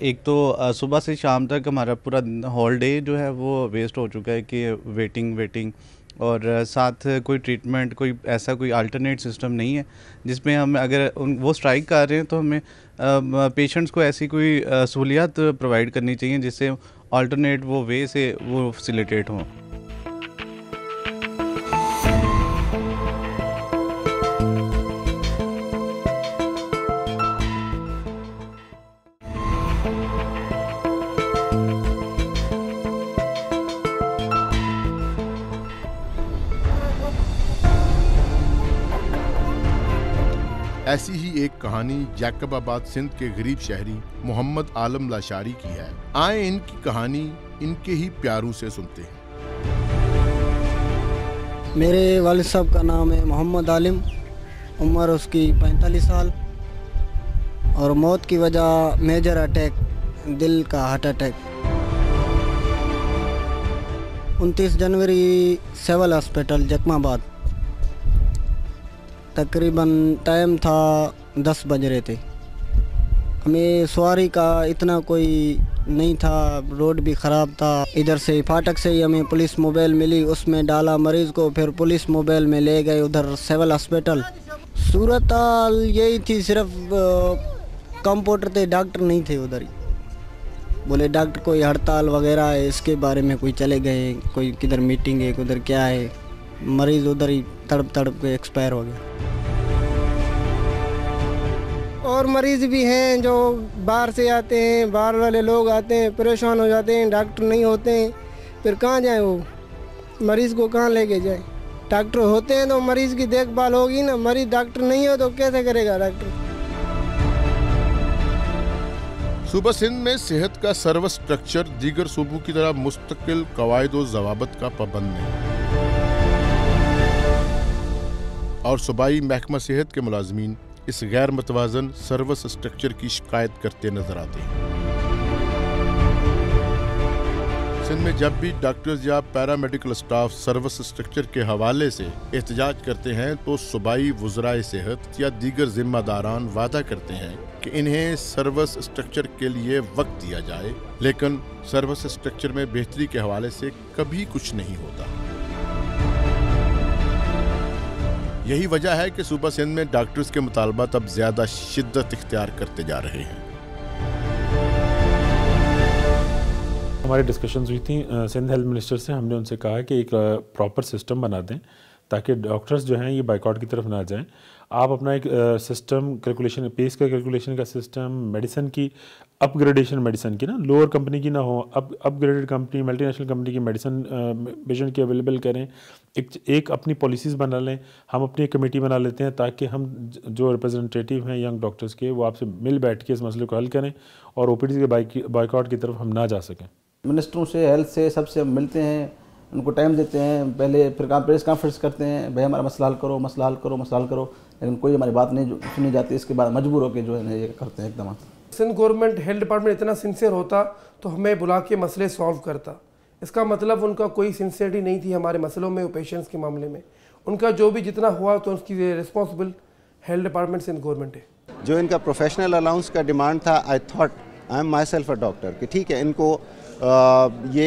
एक तो सुबह से शाम तक हमारा पूरा होल डे जो है वो वेस्ट हो चुका है कि वेटिंग और साथ कोई ट्रीटमेंट, कोई ऐसा कोई अल्टरनेट सिस्टम नहीं है जिसमें हम अगर वो स्ट्राइक कर रहे हैं तो हमें पेशेंट्स को ऐसी कोई सहूलियत प्रोवाइड करनी चाहिए जिससे अल्टरनेट वो वे से वो फैसिलिटेट हों। ऐसी ही एक कहानी जैकबाबाद सिंध के गरीब शहरी मोहम्मद आलम लाशारी की है। आए इनकी कहानी इनके ही प्यारों से सुनते हैं। मेरे वालिद साहब का नाम है मोहम्मद आलिम, उम्र उसकी 45 साल और मौत की वजह मेजर अटैक, दिल का हार्ट अटैक। 29 जनवरी सिविल हॉस्पिटल जकमाबाद, तकरीबन टाइम था 10 बज रहे थे। हमें सवारी का इतना कोई नहीं था, रोड भी ख़राब था। इधर से फाटक से ही हमें पुलिस मोबाइल मिली, उसमें डाला मरीज़ को, फिर पुलिस मोबाइल में ले गए उधर सिविल हॉस्पिटल। सूरत हाल यही थी, सिर्फ कंपाउंडर थे, डॉक्टर नहीं थे उधर ही। बोले डॉक्टर कोई हड़ताल वगैरह है, इसके बारे में कोई चले गए, कोई किधर मीटिंग है, किधर क्या है, मरीज़ उधर ही तड़प तड़प के एक्सपायर हो गया। और मरीज़ भी हैं जो बाहर से आते हैं, बाहर वाले लोग आते हैं, परेशान हो जाते हैं, डॉक्टर नहीं होते हैं, फिर कहाँ जाएं वो, मरीज़ को कहाँ लेके जाएं। डॉक्टर होते हैं तो मरीज़ की देखभाल होगी ना, मरीज़ डॉक्टर नहीं हो तो कैसे करेगा डॉक्टर। सूबा सिंध में सेहत का सर्व स्ट्रक्चर दीगर सूबों की तरह मुस्तकिल कवायद और ज़वाबत का पाबंद नहीं, और सूबाई महकमा सेहत के मुलाजमीन इस गैर मतवाजन सर्विस स्ट्रक्चर की शिकायत करते नजर आते हैं। सिंध में जब भी डॉक्टर्स या पैरामेडिकल स्टाफ सर्विस स्ट्रक्चर के हवाले से एहतजाज करते हैं तो सूबाई वज़राए सेहत या दीगर जिम्मेदारान वादा करते हैं कि इन्हें सर्विस स्ट्रक्चर के लिए वक्त दिया जाए, लेकिन सर्विस स्ट्रक्चर में बेहतरी के हवाले से कभी कुछ नहीं होता। यही वजह है कि सूबा सिंध में डॉक्टर्स के मुतालबात अब ज्यादा शिद्दत इख्तियार करते जा रहे हैं। हमारी डिस्कशंस हुई थी सिंध हेल्थ मिनिस्टर से। हमने उनसे कहा कि एक प्रॉपर सिस्टम बना दें ताकि डॉक्टर्स जो हैं ये बाइकआउट की तरफ ना जाएं। आप अपना एक सिस्टम कैलकुलेशन, पेस का कैलकुलेशन का सिस्टम, मेडिसिन की अपग्रेडेशन, मेडिसिन की ना लोअर कंपनी की ना हो, अपग्रेडेड कंपनी, मल्टीनेशनल कंपनी की मेडिसिन पेशेंट की अवेलेबल करें। एक अपनी पॉलिसीज़ बना लें। हम अपनी कमेटी बना लेते हैं ताकि हम जो रिप्रेजेंटेटिव हैं यंग डॉक्टर्स के, वो आपसे मिल बैठ के इस मसले को हल करें और ओपीडी के बाइकआउट की तरफ हम ना जा सकें। मिनिस्टरों से, हेल्थ से, सबसे हम मिलते हैं, उनको टाइम देते हैं, पहले फिर प्रेस कॉन्फ्रेंस करते हैं, भाई हमारा मसला हल करो, मसला हल करो, मसला हल करो, लेकिन कोई हमारी बात नहीं सुनी जाती। इसके बाद मजबूर होकर जो है ये करते हैं एकदम। सिंध गवर्नमेंट हेल्थ डिपार्टमेंट इतना सिंसियर होता तो हमें बुला के मसले सॉल्व करता। इसका मतलब उनका कोई सिंसियरिटी नहीं थी हमारे मसलों में, पेशेंट्स के मामले में। उनका जो भी जितना हुआ तो उसकी responsible health department Sindh government है। जो इनका प्रोफेशनल अलाउंस का डिमांड था, I thought I am myself a doctor कि ठीक है इनको ये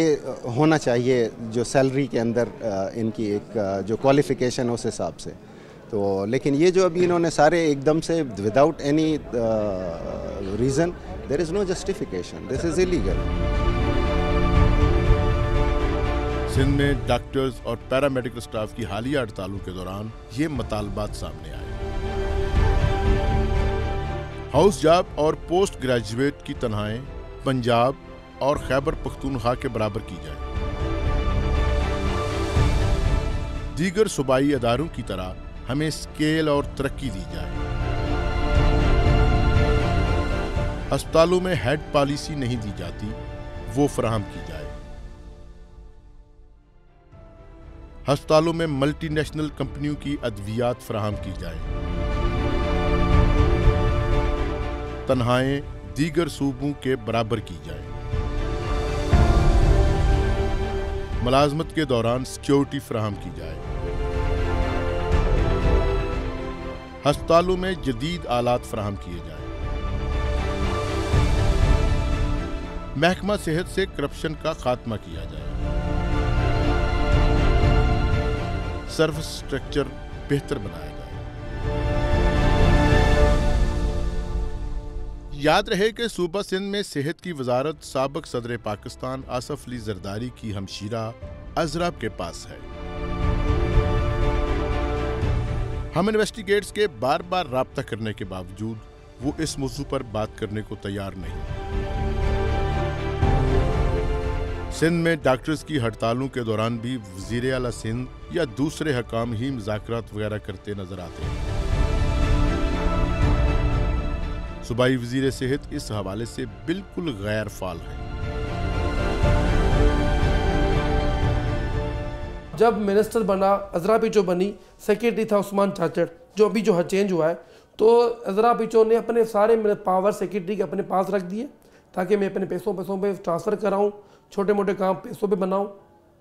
होना चाहिए जो सैलरी के अंदर इनकी एक जो क्वालिफिकेशन उस हिसाब से। तो लेकिन ये जो अभी इन्होंने सारे एकदम से without any reason, there is no justification, this is illegal. Sindh में डॉक्टर्स और पैरामेडिकल स्टाफ की हालिया हड़तालों के दौरान ये मुतालबात सामने आए। हाउस जॉब और पोस्ट ग्रेजुएट की तनख्वाहें पंजाब और खैबर पख्तूनख्वा के बराबर की जाए। दीगर सूबाई अदारों की तरह हमें स्केल और तरक्की दी जाए। अस्पतालों में हेड पॉलिसी नहीं दी जाती, वो फराहम की जाए। अस्पतालों में मल्टीनेशनल कंपनियों की अद्वियात फराहम की जाए। तनख्वाहें दीगर सूबों के बराबर की जाए। मुलाजमत के दौरान सिक्योरिटी फराहम की जाए। अस्पतालों में जदीद आलात फराहम किए जाए। महकमा सेहत से करप्शन का खात्मा किया जाए। सर्विस स्ट्रक्चर बेहतर बनाया जाए। याद रहे कि सूबा सिंध में सेहत की वजारत साबिक सदर पाकिस्तान आसफ अली जरदारी की हमशीरा अजरा के पास है। हम इन्वेस्टिगेट्स के बार बार राब्ता करने के बावजूद वो इस मौजू पर बात करने को तैयार नहीं। सिंध में डॉक्टर्स की हड़तालों के दौरान भी वज़ीर आला सिंध या दूसरे हकाम ही मुज़ाकरात वगैरह करते नजर आते हैं। सूबाई वज़ीर सेहत इस हवाले से बिल्कुल गैर फाल है। जब मिनिस्टर बना, अजरा पिचो बनी, सेक्रेटरी था उस्मान चाचड़, जो अभी जो चेंज हुआ है, तो अजरा पिचो ने अपने सारे पावर सेक्रेटरी के अपने पास रख दिए ताकि मैं अपने पैसों पे ट्रांसफ़र कराऊं, छोटे मोटे काम पैसों पे बनाऊं,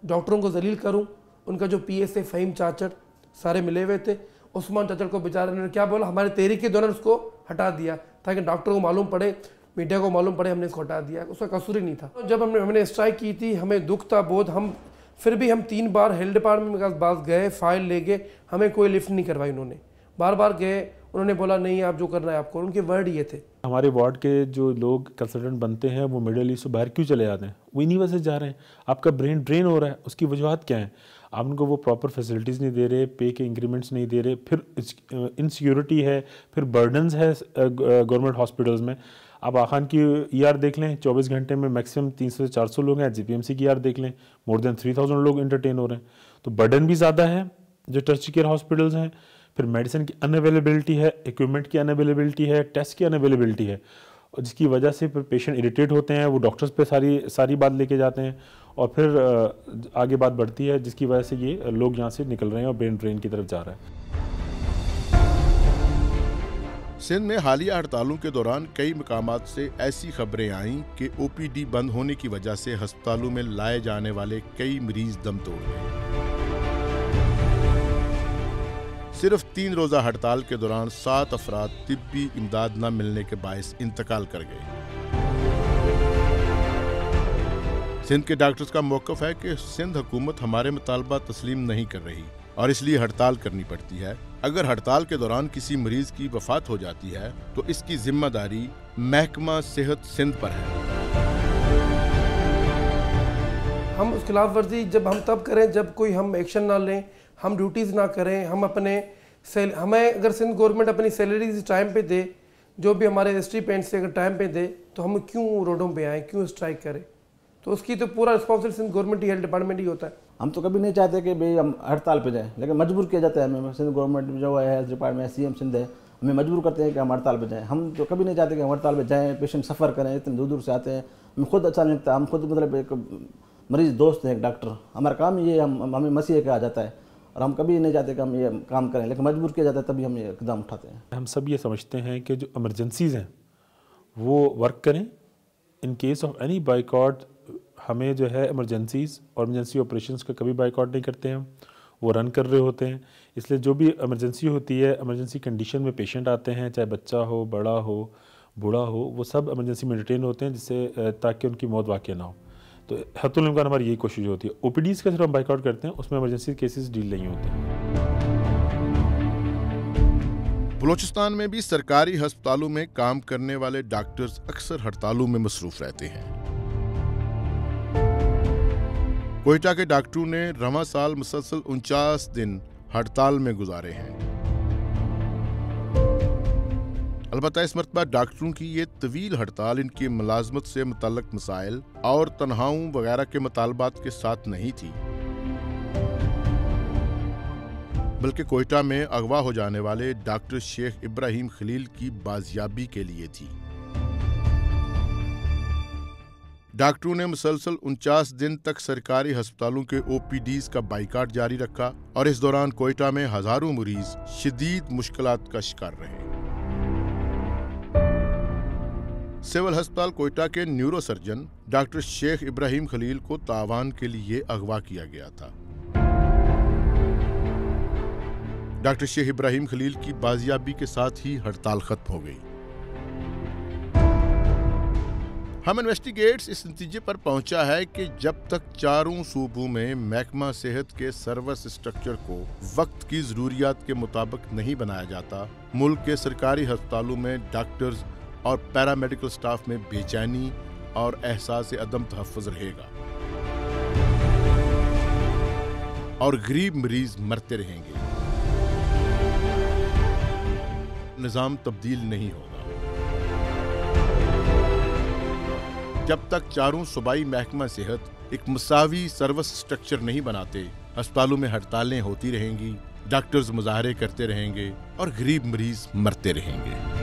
डॉक्टरों को जलील करूं। उनका जो PSA फ़हीम चाचड़ सारे मिले हुए थे। उस्मान चाचड़ को बेचारे ने क्या बोला, हमारे तहरीक के दौरान उसको हटा दिया ताकि डॉक्टर को मालूम पड़े, मीडिया को मालूम पड़े हमने इसको हटा दिया। उसका कसूर ही नहीं था। जब हमने स्ट्राइक की थी, हमें दुख था बहुत। फिर भी हम 3 बार हेल्थ डिपार्टमेंट के पास गए, फाइल ले गए, हमें कोई लिफ्ट नहीं करवाई उन्होंने। बार बार गए, उन्होंने बोला नहीं आप जो करना है आपको। उनके वर्ड ये थे। हमारे वार्ड के जो लोग कंसल्टेंट बनते हैं वो मिडिल ईस्ट से बाहर क्यों चले जाते हैं? वो इन्हीं वजह से जा रहे हैं। आपका ब्रेन ड्रेन हो रहा है, उसकी वजूहत क्या है? आप उनको वो प्रॉपर फैसिलिटीज़ नहीं दे रहे, पे के इंक्रीमेंट्स नहीं दे रहे, फिर इनसिक्योरिटी है, फिर बर्डन्स है गवर्नमेंट हॉस्पिटल्स में। आप आखान की ER देख लें, 24 घंटे में मैक्सिमम 300 से 400 लोग हैं। GPMC की ER देख लें, मोर देन 3000 लोग इंटरटेन हो रहे हैं। तो बर्डन भी ज़्यादा है जो टर्शियरी केयर हॉस्पिटल्स हैं। फिर मेडिसिन की अनअवेलेबिलिटी है, इक्विपमेंट की अनअवेलेबिलिटी है, टेस्ट की अनअवेलेबिलिटी है, और जिसकी वजह से फिर पेशेंट इरिटेट होते हैं, वो डॉक्टर्स पे सारी बात लेके जाते हैं, और फिर आगे बात बढ़ती है, जिसकी वजह से ये लोग यहाँ से निकल रहे हैं और ब्रेन ड्रेन की तरफ जा रहा है। सिंध में हालिया हड़तालों के दौरान कई मकामात से ऐसी खबरें आईं कि OPD बंद होने की वजह से अस्पतालों में लाए जाने वाले कई मरीज दम तोड़ गए। सिर्फ 3 रोज़ा हड़ताल के दौरान 7 अफराद तिब्बी इमदाद न मिलने के बायस इंतकाल कर गए। सिंध के डॉक्टर्स का मौक़िफ़ है कि सिंध हुकूमत हमारे मुतालबा तस्लीम नहीं कर रही और इसलिए हड़ताल करनी पड़ती है। अगर हड़ताल के दौरान किसी मरीज की वफात हो जाती है तो इसकी जिम्मेदारी महकमा सेहत सिंध पर है। हम उस खिलाफ वर्जी जब हम तब करें जब कोई हम एक्शन ना लें, हम ड्यूटीज़ ना करें, हम हमें अगर सिंध गवर्नमेंट अपनी सैलरीज टाइम पे दे, जो भी हमारे स्टीपेंड्स से अगर टाइम पे दे, तो हम क्यों रोडों पे आए, क्यों स्ट्राइक करें? तो उसकी तो पूरा रिस्पॉन्सिबल सिंध गवर्नमेंट ही, हेल्थ डिपार्टमेंट ही होता है। हम तो कभी नहीं चाहते कि भाई हम हड़ताल पे जाएं, लेकिन मजबूर किया जाता है हमें। सिंध गवर्नमेंट जो है, हेल्थ डिपार्टमेंट, CM सिंध है, हमें मजबूर करते हैं कि हम हड़ताल पे जाएं। हम तो कभी नहीं चाहते कि हम हड़ताल पे जाएं, पेशेंट सफ़र करें, इतने दूर दूर से आते हैं, हमें खुद अच्छा नहीं लगता। हम खुद मतलब एक मरीज दोस्त हैं, एक डॉक्टर, हमारा काम ये हमें मसीह कहा जाता है, और हम कभी नहीं चाहते कि हम ये काम करें, लेकिन मजबूर किया जाता है, तभी हम ये कदम उठाते हैं। हम सब ये समझते हैं कि जो इमरजेंसीज़ हैं वो वर्क करें। In case of any boycott, हमें जो है इमरजेंसीज़ और इमरजेंसी ऑपरेशंस का कभी बाइकआउट नहीं करते हैं, वो रन कर रहे होते हैं। इसलिए जो भी इमरजेंसी होती है, इमरजेंसी कंडीशन में पेशेंट आते हैं, चाहे बच्चा हो, बड़ा हो, बूढ़ा हो, वो सब इमरजेंसी में डिटेन होते हैं, जिससे ताकि उनकी मौत वाक़ई ना हो। तो हत्तुल इम्कान हमारी यही कोशिश होती है। OPDs का सिर्फ हम बाइकआउट करते हैं, उसमें इमरजेंसी केसेस डील नहीं होते। बलूचिस्तान में भी सरकारी अस्पतालों में काम करने वाले डॉक्टर्स अक्सर हड़तालों में मसरूफ रहते हैं। कोयटा के डॉक्टरों ने रवां साल मुसलसल 49 दिन हड़ताल में गुजारे हैं। अलबत्ता इस मरतबा डॉक्टरों की ये तवील हड़ताल इनकी मुलाजमत से मुतल्लक मसाइल और तनहाओं वगैरह के मुतालबात के साथ नहीं थी, बल्कि कोयटा में अगवा हो जाने वाले डॉक्टर शेख इब्राहिम खलील की बाजियाबी के लिए थी। डॉक्टरों ने मुसलसल 49 दिन तक सरकारी अस्पतालों के OPDs का बाइकाट जारी रखा और इस दौरान कोयटा में हजारों मरीज शदीद मुश्किलात का शिकार रहे। सिविल अस्पताल कोयटा के neuro surgeon doctor Sheikh Ibrahim Khalil को तावान के लिए अगवा किया गया था। डॉक्टर शेख इब्राहिम खलील की बाजियाबी के साथ ही हड़ताल खत्म हो गई। हम इन्वेस्टिगेट्स इस नतीजे पर पहुंचा है कि जब तक चारों सूबों में महकमा सेहत के सर्विस स्ट्रक्चर को वक्त की जरूरियात के मुताबिक नहीं बनाया जाता, मुल्क के सरकारी अस्पतालों में डॉक्टर्स और पैरामेडिकल स्टाफ में बेचैनी और एहसास अदम तहफ़्फ़ुज़ रहेगा और गरीब मरीज मरते रहेंगे। निज़ाम तब्दील नहीं होगा। जब तक चारों सूबाई महकमा सेहत एक मसावी सर्विस स्ट्रक्चर नहीं बनाते, अस्पतालों में हड़तालें होती रहेंगी, डॉक्टर्स मुजाहरे करते रहेंगे और गरीब मरीज मरते रहेंगे।